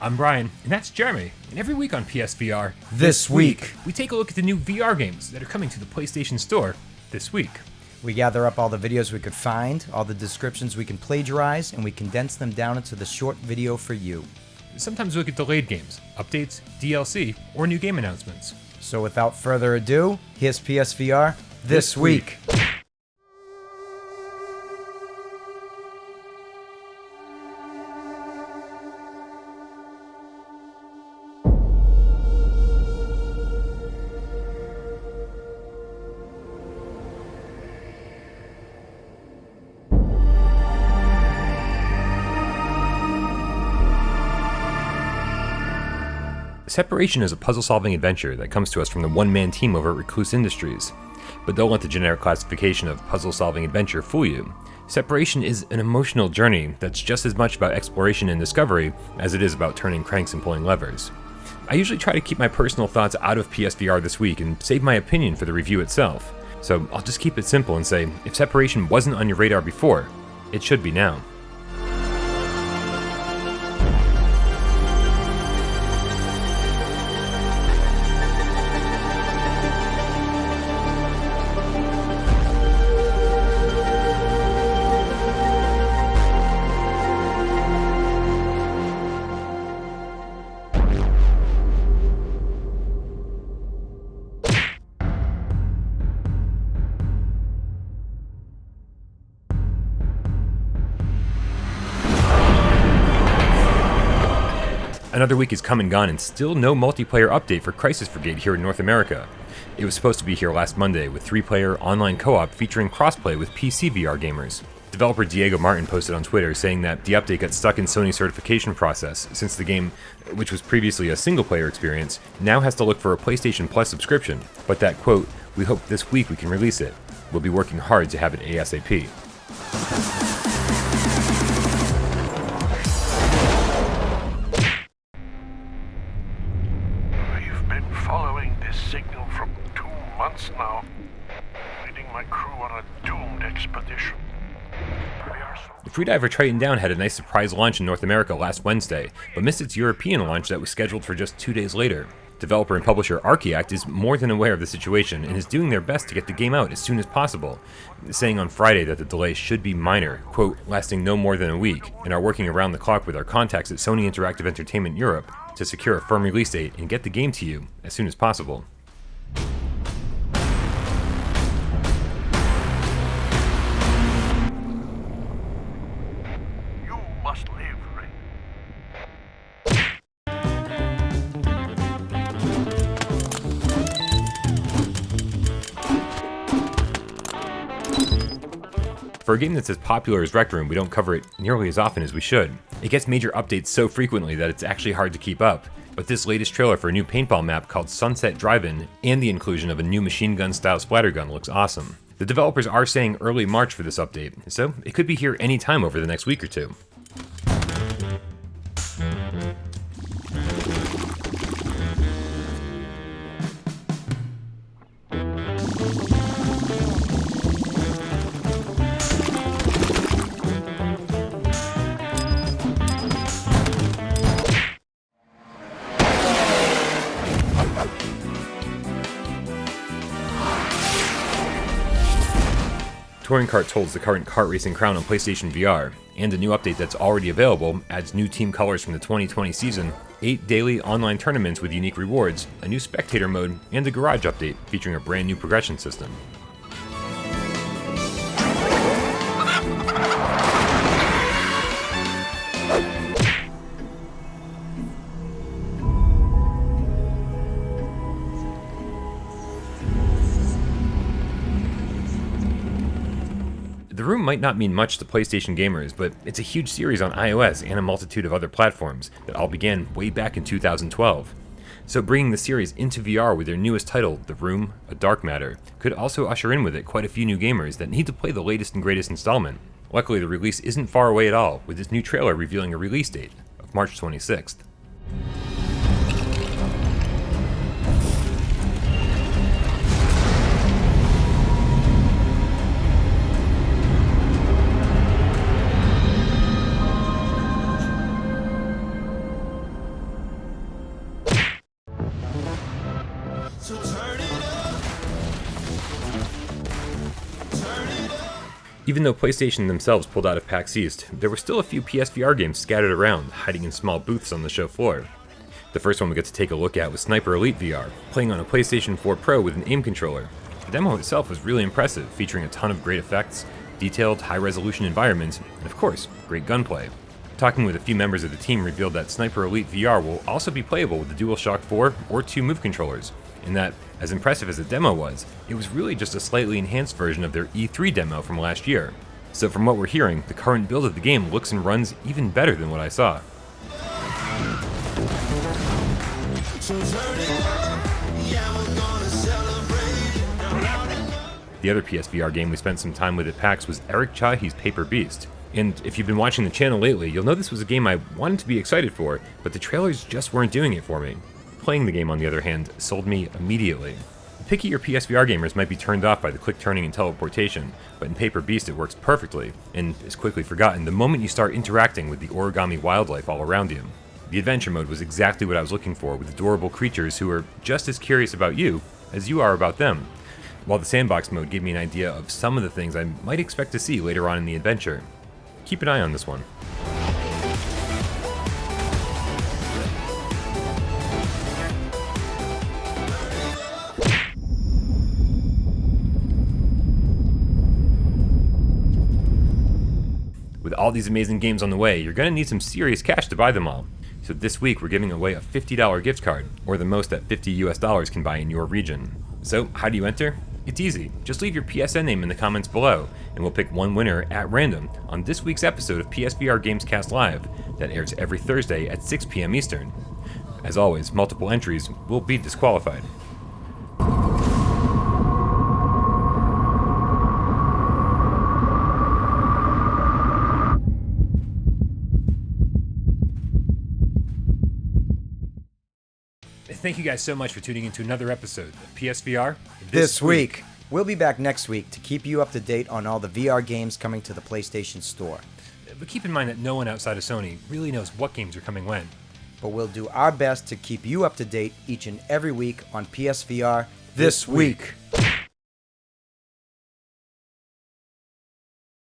I'm Brian, and that's Jeremy, and every week on PSVR, This week, we take a look at the new VR games that are coming to the PlayStation Store this week. we gather up all the videos we could find, all the descriptions we can plagiarize, and we condense them down into the short video for you. Sometimes we look at delayed games, updates, DLC, or new game announcements. So without further ado, here's PSVR This Week. Separation is a puzzle-solving adventure that comes to us from the one-man team over at Recluse Industries. But don't let the generic classification of puzzle-solving adventure fool you. Separation is an emotional journey that's just as much about exploration and discovery as it is about turning cranks and pulling levers. I usually try to keep my personal thoughts out of PSVR this week and save my opinion for the review itself. So I'll just keep it simple and say, if Separation wasn't on your radar before, it should be now. Another week has come and gone and still no multiplayer update for Crisis Brigade here in North America. It was supposed to be here last Monday with 3-player online co-op featuring crossplay with PSVR gamers. Developer Diego Martin posted on Twitter saying that the update got stuck in Sony's certification process since the game, which was previously a single-player experience, now has to look for a PlayStation Plus subscription, but that, quote, "We hope this week we can release it. We'll be working hard to have it ASAP." Following this signal from 2 months now, leading my crew on a doomed expedition. Freediver Triton Down had a nice surprise launch in North America last Wednesday, but missed its European launch that was scheduled for just 2 days later. Developer and publisher Archaeact is more than aware of the situation and is doing their best to get the game out as soon as possible, saying on Friday that the delay should be minor, quote, "lasting no more than a week, and are working around the clock with our contacts at Sony Interactive Entertainment Europe to secure a firm release date and get the game to you as soon as possible." You must live, Rekt. For a game that's as popular as Rekt Room, we don't cover it nearly as often as we should. It gets major updates so frequently that it's actually hard to keep up. But this latest trailer for a new paintball map called Sunset Drive-In and the inclusion of a new machine gun style splatter gun looks awesome. The developers are saying early March for this update, so it could be here anytime over the next week or two. Toncarts holds the current kart racing crown on PlayStation VR, and a new update that's already available adds new team colors from the 2020 season, 8 daily online tournaments with unique rewards, a new spectator mode, and a garage update featuring a brand new progression system. The Room might not mean much to PlayStation gamers, but it's a huge series on iOS and a multitude of other platforms that all began way back in 2012. So bringing the series into VR with their newest title, The Room, A Dark Matter, could also usher in with it quite a few new gamers that need to play the latest and greatest installment. Luckily, the release isn't far away at all, with this new trailer revealing a release date of March 26th. Even though PlayStation themselves pulled out of PAX East, there were still a few PSVR games scattered around, hiding in small booths on the show floor. The first one we get to take a look at was Sniper Elite VR, playing on a PlayStation 4 Pro with an aim controller. The demo itself was really impressive, featuring a ton of great effects, detailed, high-resolution environments, and of course, great gunplay. Talking with a few members of the team revealed that Sniper Elite VR will also be playable with the DualShock 4 or 2 Move controllers, and that, as impressive as the demo was, it was really just a slightly enhanced version of their E3 demo from last year. So from what we're hearing, the current build of the game looks and runs even better than what I saw. The other PSVR game we spent some time with at PAX was Eric Chahi's Paper Beast. And if you've been watching the channel lately, you'll know this was a game I wanted to be excited for, but the trailers just weren't doing it for me. Playing the game, on the other hand, sold me immediately. Pickier PSVR gamers might be turned off by the quick turning and teleportation, but in Paper Beast it works perfectly, and is quickly forgotten the moment you start interacting with the origami wildlife all around you. The adventure mode was exactly what I was looking for, with adorable creatures who are just as curious about you as you are about them, while the sandbox mode gave me an idea of some of the things I might expect to see later on in the adventure. Keep an eye on this one. With all these amazing games on the way, you're going to need some serious cash to buy them all. So this week we're giving away a $50 gift card, or the most that $50 US can buy in your region. So how do you enter? It's easy. Just leave your PSN name in the comments below, and we'll pick one winner at random on this week's episode of PSVR Gamescast Live that airs every Thursday at 6 p.m. Eastern. As always, multiple entries will be disqualified. Thank you guys so much for tuning into another episode of PSVR This week. We'll be back next week to keep you up to date on all the VR games coming to the PlayStation Store. But keep in mind that no one outside of Sony really knows what games are coming when. But we'll do our best to keep you up to date each and every week on PSVR This Week.